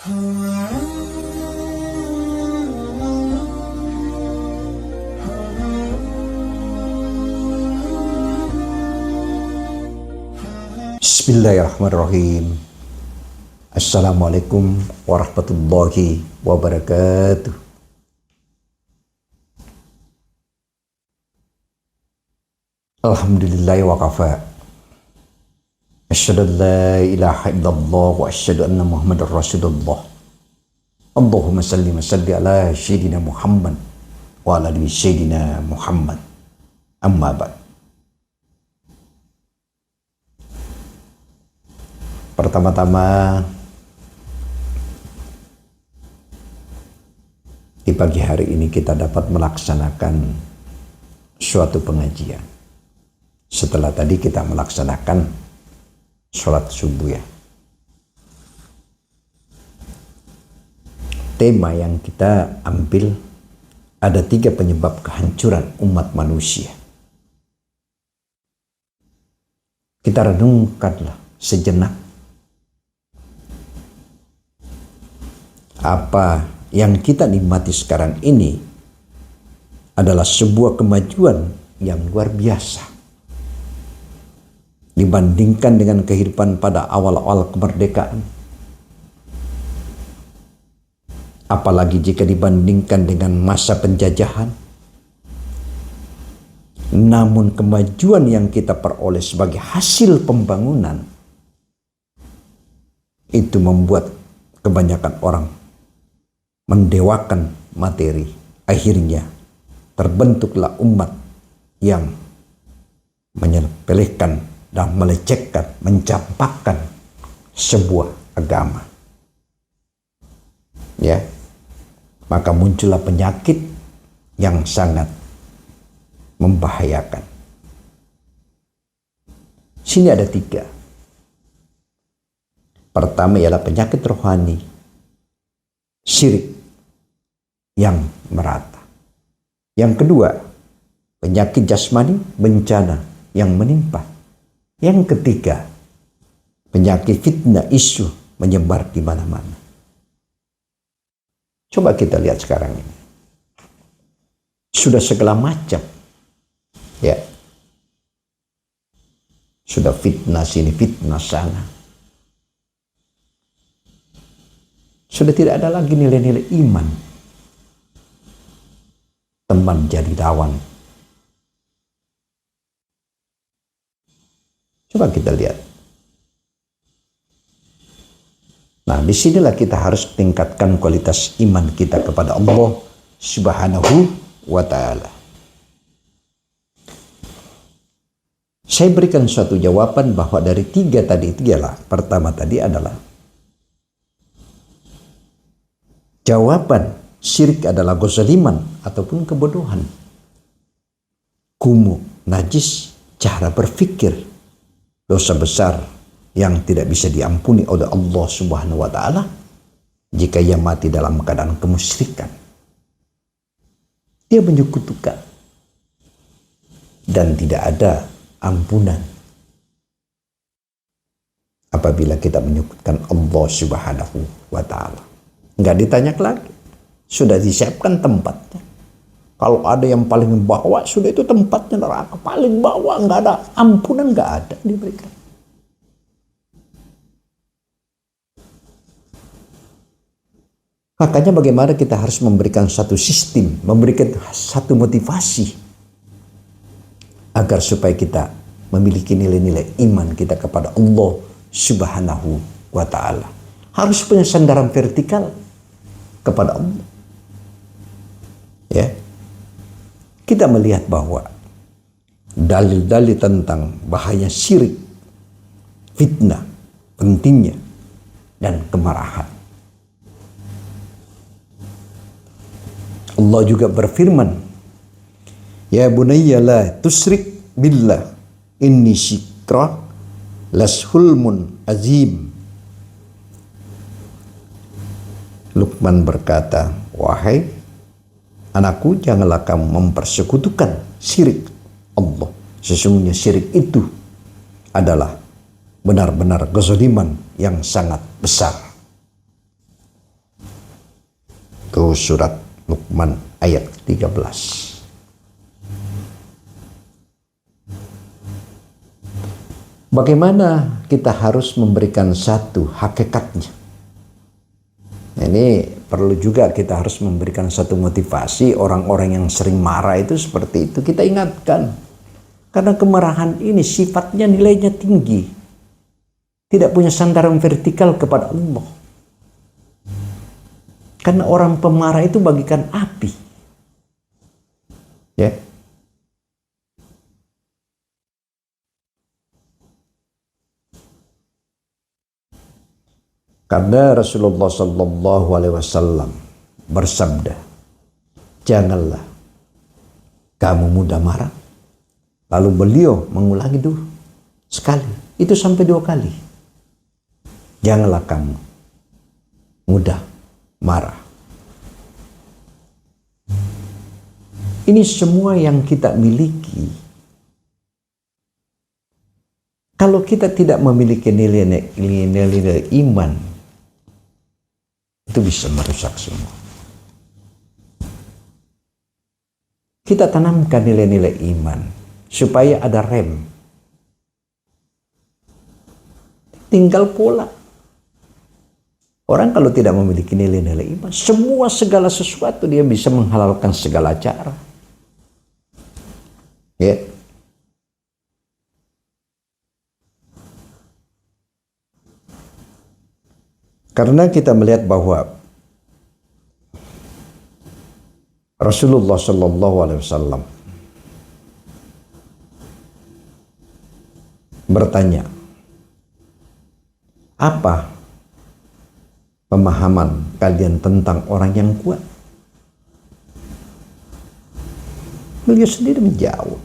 Bismillahirrahmanirrahim. Assalamualaikum warahmatullahi wabarakatuh. Alhamdulillahi wa kafa. Asyhadu an la ilaha illallah wa asyhadu anna Muhammadar Rasulullah. Allahumma salli wa salli ala sayyidina Muhammad wa ala ali sayyidina Muhammad. Amma ba'd. Pertama-tama, di pagi hari ini kita dapat melaksanakan suatu pengajian. Setelah tadi kita melaksanakan sholat subuh ya. Tema yang kita ambil ada 3 penyebab kehancuran umat manusia. Kita renungkanlah sejenak apa yang kita nikmati sekarang ini adalah sebuah kemajuan yang luar biasa dibandingkan dengan kehidupan pada awal-awal kemerdekaan. Apalagi jika dibandingkan dengan masa penjajahan. Namun kemajuan yang kita peroleh sebagai hasil pembangunan itu membuat kebanyakan orang mendewakan materi. Akhirnya terbentuklah umat yang menyepelekan dan melecehkan, mencampakkan sebuah agama. Ya, maka muncullah penyakit yang sangat membahayakan. Sini ada 3. Pertama ialah penyakit rohani, syirik yang merata. Yang kedua, penyakit jasmani, bencana yang menimpa. Yang ketiga, penyakit fitnah, isu menyebar di mana-mana. Coba kita lihat sekarang ini. Sudah segala macam. Ya. Sudah fitnah sini, fitnah sana. Sudah tidak ada lagi nilai-nilai iman. Teman jadi lawan. Coba kita lihat. Nah, disinilah kita harus tingkatkan kualitas iman kita kepada Allah Subhanahu wa Ta'ala. Saya berikan suatu jawaban bahwa dari 3 tadi itu ialah, pertama tadi adalah jawaban syirik adalah kezaliman ataupun kebodohan, kumuh, najis, cara berpikir, dosa besar yang tidak bisa diampuni oleh Allah Subhanahu wa Ta'ala jika ia mati dalam keadaan kemusyrikan. Dia menyekutukan dan tidak ada ampunan apabila kita menyekutukan Allah Subhanahu wa Ta'ala. Enggak ditanya lagi. Sudah disiapkan tempatnya. Kalau ada yang paling bawah, sudah itu tempatnya neraka. Paling bawah, enggak ada ampunan, enggak ada diberikan. Makanya bagaimana kita harus memberikan satu sistem, memberikan satu motivasi agar supaya kita memiliki nilai-nilai iman kita kepada Allah Subhanahu wa Ta'ala. Harus punya sandaran vertikal kepada Allah. Ya. Kita melihat bahwa dalil-dalil tentang bahaya syirik, fitnah, pentingnya, dan kemarahan. Allah juga berfirman, Ya bunayya la tusrik billah, inni syikra lashulmun azim. Luqman berkata, wahai anakku, janganlah kamu mempersekutukan syirik Allah. Sesungguhnya syirik itu adalah benar-benar kezaliman yang sangat besar. Itu surat Luqman ayat 13. Bagaimana kita harus memberikan satu hakikatnya. Ini perlu juga kita harus memberikan satu motivasi orang-orang yang sering marah itu seperti itu. Kita ingatkan. Karena kemarahan ini sifatnya nilainya tinggi. Tidak punya sandaran vertikal kepada Allah. Karena orang pemarah itu bagikan api. Ya. Karena Rasulullah Sallallahu Alaihi Wasallam bersabda, janganlah kamu mudah marah. Lalu beliau mengulangi dulu sekali, itu sampai 2 kali. Janganlah kamu mudah marah. Ini semua yang kita miliki. Kalau kita tidak memiliki nilai-nilai iman, itu bisa merusak semua. Kita tanamkan nilai-nilai iman supaya ada rem. Tinggal pola. Orang kalau tidak memiliki nilai-nilai iman, semua segala sesuatu dia bisa menghalalkan segala cara. Ya. Karena kita melihat bahwa Rasulullah Sallallahu Alaihi Wasallam bertanya, apa pemahaman kalian tentang orang yang kuat? Beliau sendiri menjawab,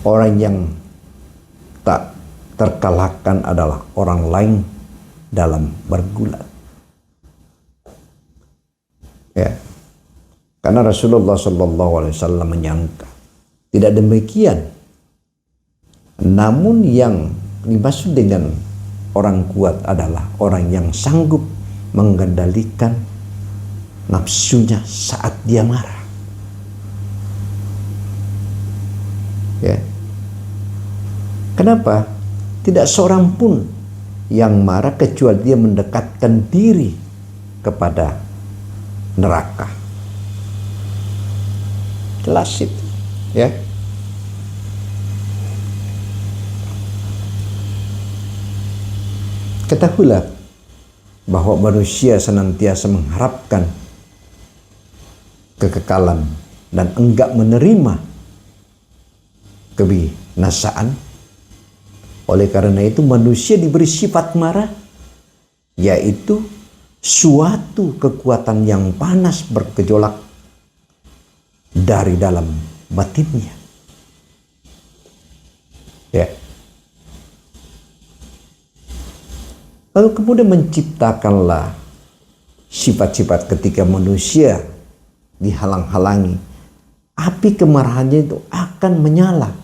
orang yang tak terkalahkan adalah orang lain dalam bergulat. Ya. Karena Rasulullah Sallallahu Alaihi Wasallam menyangka tidak demikian. Namun yang dimaksud dengan orang kuat adalah orang yang sanggup mengendalikan nafsunya saat dia marah. Ya. Kenapa? Tidak seorang pun yang marah kecuali dia mendekatkan diri kepada neraka. Jelas itu, ya. Ketahuilah bahwa manusia senantiasa mengharapkan kekekalan dan enggak menerima kebinasaan. Oleh karena itu manusia diberi sifat marah, yaitu suatu kekuatan yang panas bergejolak dari dalam batinnya. Ya. Lalu kemudian menciptakanlah sifat-sifat ketika manusia dihalang-halangi, api kemarahannya itu akan menyala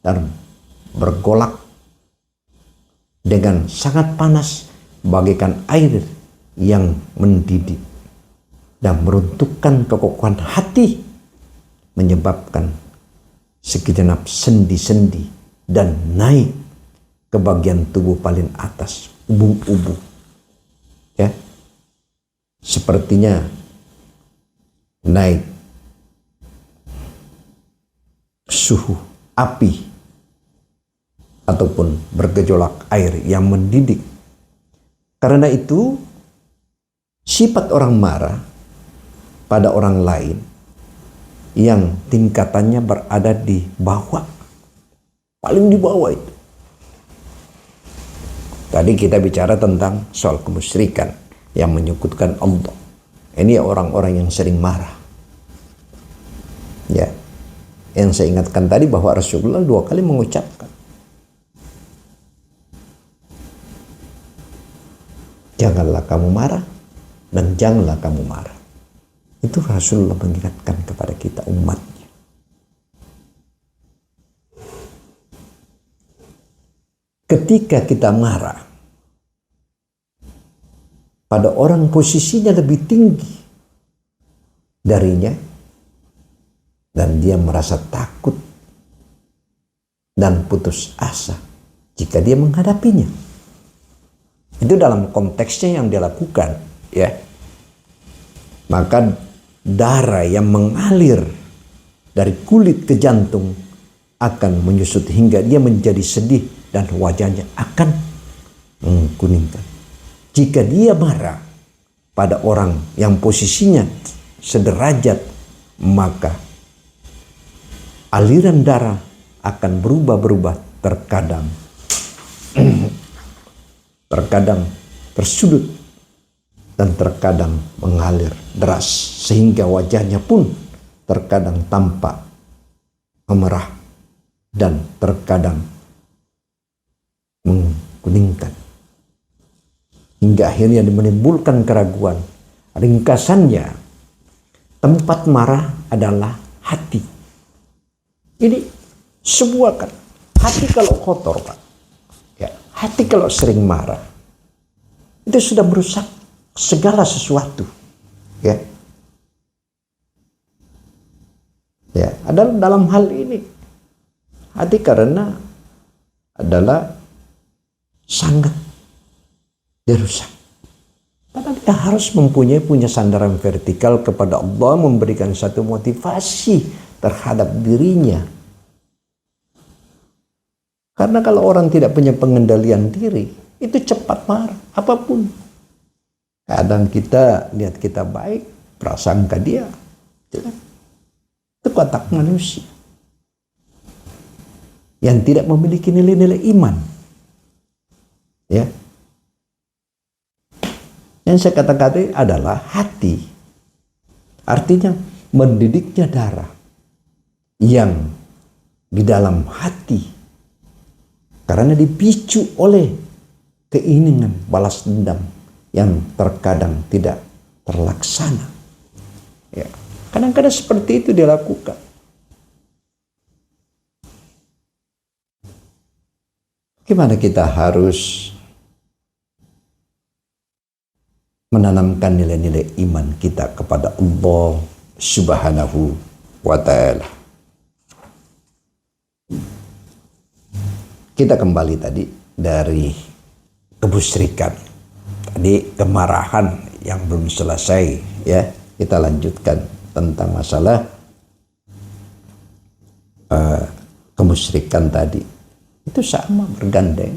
dan bergolak dengan sangat panas bagaikan air yang mendidih dan meruntuhkan kekokohan hati, menyebabkan segenap sendi-sendi dan naik ke bagian tubuh paling atas, ubun-ubun. Ya. Sepertinya naik suhu api ataupun bergejolak air yang mendidih. Karena itu sifat orang marah pada orang lain yang tingkatannya berada di bawah, paling di bawah itu. Tadi kita bicara tentang soal kemusyrikan yang menyekutukan Allah. Ini orang-orang yang sering marah. Ya. Yang saya ingatkan tadi bahwa Rasulullah 2 kali mengucapkan, janganlah kamu marah dan janganlah kamu marah. Itu Rasulullah mengingatkan kepada kita umatnya. Ketika kita marah, pada orang posisinya lebih tinggi darinya, dan dia merasa takut dan putus asa jika dia menghadapinya. Itu dalam konteksnya yang dia lakukan, ya. Maka darah yang mengalir dari kulit ke jantung akan menyusut hingga dia menjadi sedih dan wajahnya akan mengkuningkan. Jika dia marah pada orang yang posisinya sederajat, maka aliran darah akan berubah-berubah, terkadang tersudut dan terkadang mengalir deras, sehingga wajahnya pun terkadang tampak memerah dan terkadang mengkuningkan, hingga akhirnya menimbulkan keraguan. Ringkasannya, tempat marah adalah hati. Ini sebuah kan, hati kalau kotor, Pak, ya, hati kalau sering marah, itu sudah merusak segala sesuatu, ya. Ya, adalah dalam hal ini hati karena adalah sangat dirusak. Padahal kita harus punya sandaran vertikal kepada Allah, memberikan satu motivasi terhadap dirinya. Karena kalau orang tidak punya pengendalian diri, itu cepat marah, apapun. Kadang kita lihat kita baik, prasangka dia jelek. Itu watak manusia yang tidak memiliki nilai-nilai iman. Ya. Yang saya katakan tadi adalah hati. Artinya mendidiknya darah yang di dalam hati, karena dipicu oleh keinginan balas dendam yang terkadang tidak terlaksana. Ya. Kadang-kadang seperti itu dia lakukan. Gimana kita harus menanamkan nilai-nilai iman kita kepada Allah Subhanahu wa Ta'ala. Kita kembali tadi dari kemusyrikan, tadi kemarahan yang belum selesai, ya. Kita lanjutkan tentang masalah kemusyrikan tadi. Itu sama, bergandeng,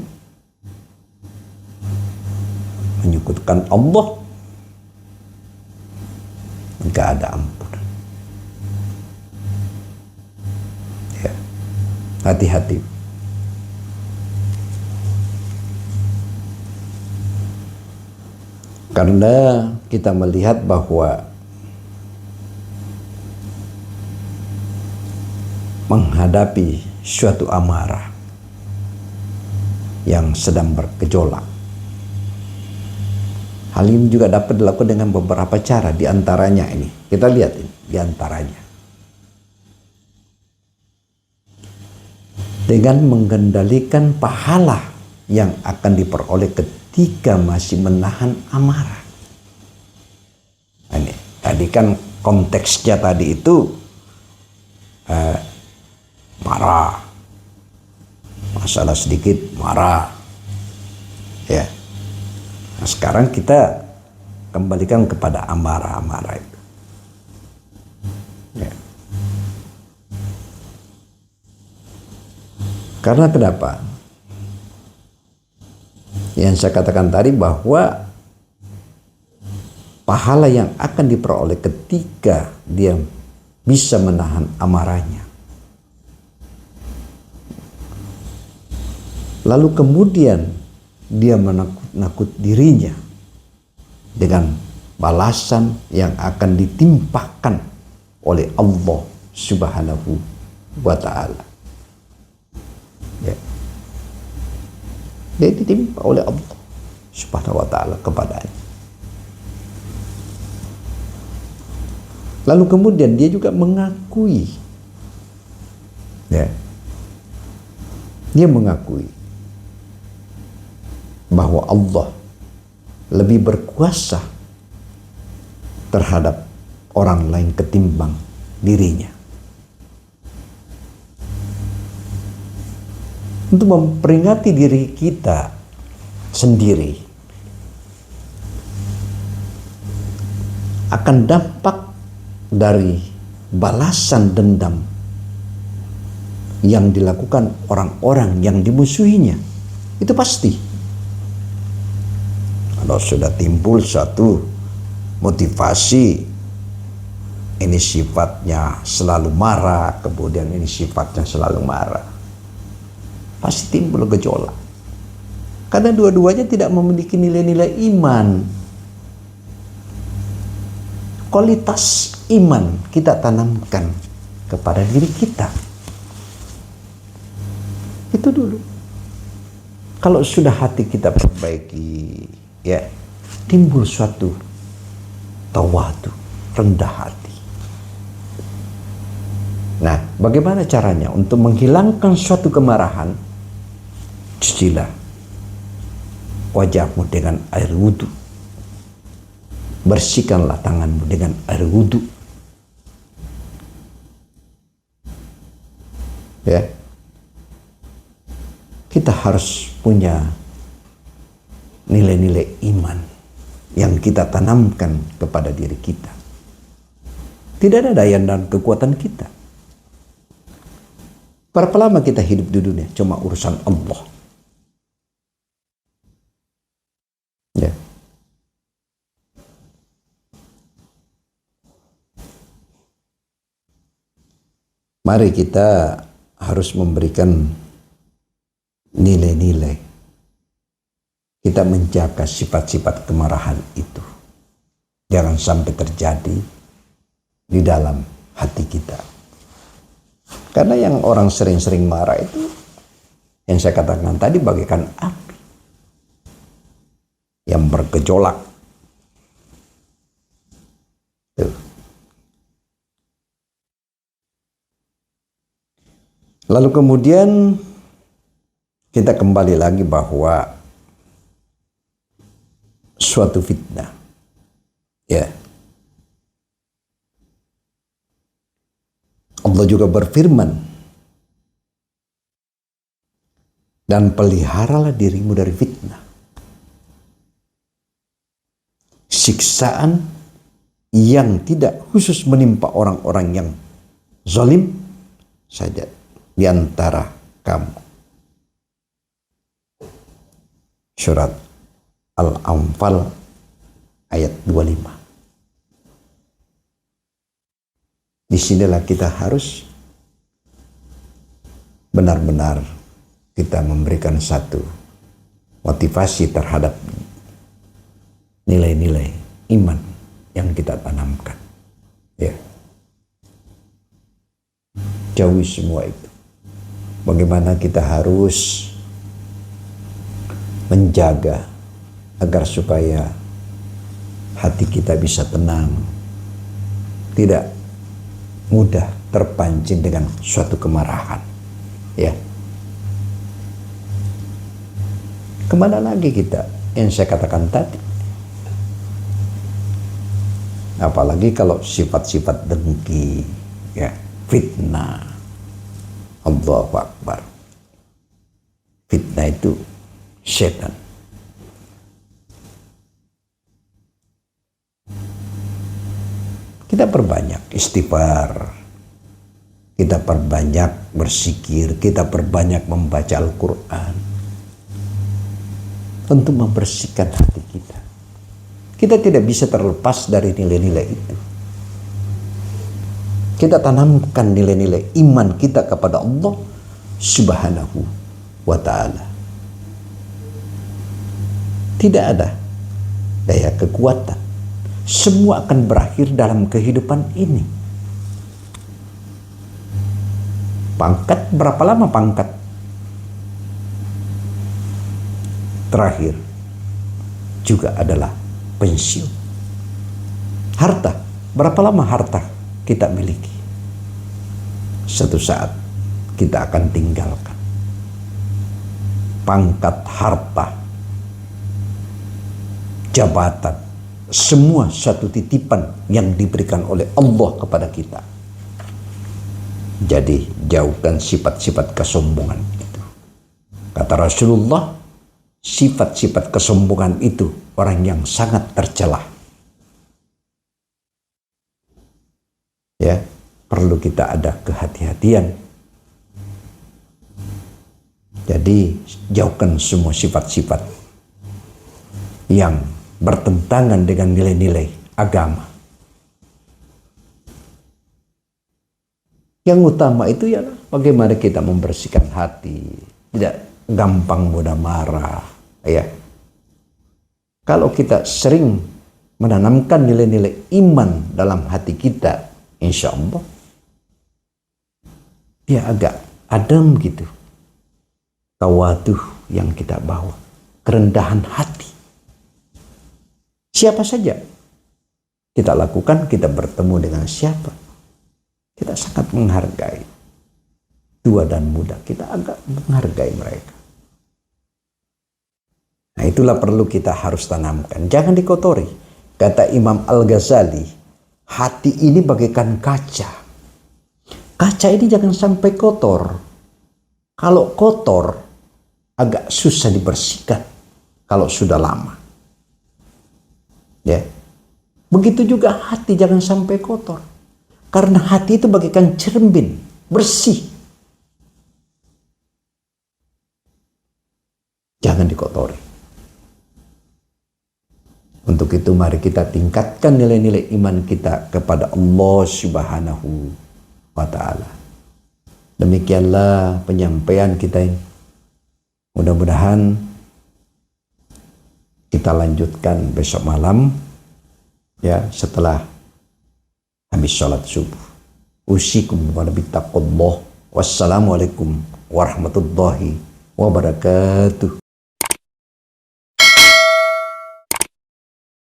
menyekutukan Allah, nggak ada ampun. Ya, hati-hati. Karena kita melihat bahwa menghadapi suatu amarah yang sedang bergejolak, hal ini juga dapat dilakukan dengan beberapa cara. Di antaranya ini, kita lihat ini, di antaranya dengan mengendalikan pahala yang akan diperoleh ketika masih menahan amarah. Ini tadi kan konteksnya tadi itu marah, masalah sedikit marah, ya. Nah, sekarang kita kembalikan kepada amarah-amarah itu. Ya. Karena kenapa? Yang saya katakan tadi bahwa pahala yang akan diperoleh ketika dia bisa menahan amarahnya, lalu kemudian dia menakut-nakut dirinya dengan balasan yang akan ditimpakan oleh Allah Subhanahu wa Ta'ala. Ya. Dia ditimpa oleh Allah Subhanahu wa Ta'ala kepadanya. Lalu kemudian dia juga mengakui, ya, dia mengakui bahwa Allah lebih berkuasa terhadap orang lain ketimbang dirinya. Untuk memperingati diri kita sendiri akan dampak dari balasan dendam yang dilakukan orang-orang yang dimusuhinya. Itu pasti. Kalau sudah timbul suatu motivasi, ini sifatnya selalu marah, kemudian ini sifatnya selalu marah, pasti timbul gejolak. Karena dua-duanya tidak memiliki nilai-nilai iman. Kualitas iman kita tanamkan kepada diri kita. Itu dulu. Kalau sudah hati kita perbaiki, ya, timbul suatu tawadu, rendah hati. Nah, bagaimana caranya untuk menghilangkan suatu kemarahan? Cucilah wajahmu dengan air wudhu. Bersihkanlah tanganmu dengan air wudhu. Ya. Kita harus punya nilai-nilai iman yang kita tanamkan kepada diri kita. Tidak ada daya dan kekuatan kita. Berapa lama kita hidup di dunia? Cuma urusan Allah. Ya. Mari kita harus memberikan nilai-nilai. Kita menjaga sifat-sifat kemarahan itu. Jangan sampai terjadi di dalam hati kita. Karena yang orang sering-sering marah itu, yang saya katakan tadi, bagaikan api yang bergejolak. Tuh. Lalu kemudian kita kembali lagi bahwa suatu fitnah, ya, Allah juga berfirman, dan peliharalah dirimu dari fitnah. Siksaan yang tidak khusus menimpa orang-orang yang zalim saja di antara kamu. Surat Al-Anfal ayat 25. Disinilah kita harus benar-benar kita memberikan satu motivasi terhadap nilai-nilai iman yang kita tanamkan. Ya. Jauhi semua itu. Bagaimana kita harus menjaga agar supaya hati kita bisa tenang, tidak mudah terpancing dengan suatu kemarahan. Ya. Kemana lagi kita? Yang saya katakan tadi. Apalagi kalau sifat-sifat dengki, ya, fitnah. Allahu Akbar. Fitnah itu setan. Kita perbanyak istighfar, kita perbanyak berzikir, kita perbanyak membaca Al-Quran untuk membersihkan hati kita. Kita tidak bisa terlepas dari nilai-nilai itu. Kita tanamkan nilai-nilai iman kita kepada Allah Subhanahu wa Ta'ala. Tidak ada daya kekuatan. Semua akan berakhir dalam kehidupan ini. Pangkat, berapa lama pangkat? Terakhir juga adalah pensiun. Harta, berapa lama harta kita miliki? Suatu saat kita akan tinggalkan. Pangkat, harta jabatan, semua satu titipan yang diberikan oleh Allah kepada kita. Jadi jauhkan sifat-sifat kesombongan itu. Kata Rasulullah, sifat-sifat kesombongan itu orang yang sangat tercela. Ya, perlu kita ada kehati-hatian. Jadi jauhkan semua sifat-sifat yang bertentangan dengan nilai-nilai agama. Yang utama itu ya bagaimana kita membersihkan hati, tidak gampang mudah marah, ya. Kalau kita sering menanamkan nilai-nilai iman dalam hati kita, insya Allah dia agak adem gitu. Tawaduh yang kita bawa, kerendahan hati. Siapa saja kita lakukan, kita bertemu dengan siapa, kita sangat menghargai. Tua dan muda, kita agak menghargai mereka. Nah, itulah perlu kita harus tanamkan. Jangan dikotori. Kata Imam Al-Ghazali, hati ini bagaikan kaca. Kaca ini jangan sampai kotor. Kalau kotor, agak susah dibersihkan kalau sudah lama. Ya. Begitu juga hati jangan sampai kotor. Karena hati itu bagaikan cermin, bersih. Jangan dikotori. Untuk itu mari kita tingkatkan nilai-nilai iman kita kepada Allah Subhanahu wa Ta'ala. Demikianlah penyampaian kita ini. Mudah-mudahan kita lanjutkan besok malam, ya, setelah habis sholat subuh. Usikum wa bittaqullah. Wassalamualaikum warahmatullahi wabarakatuh.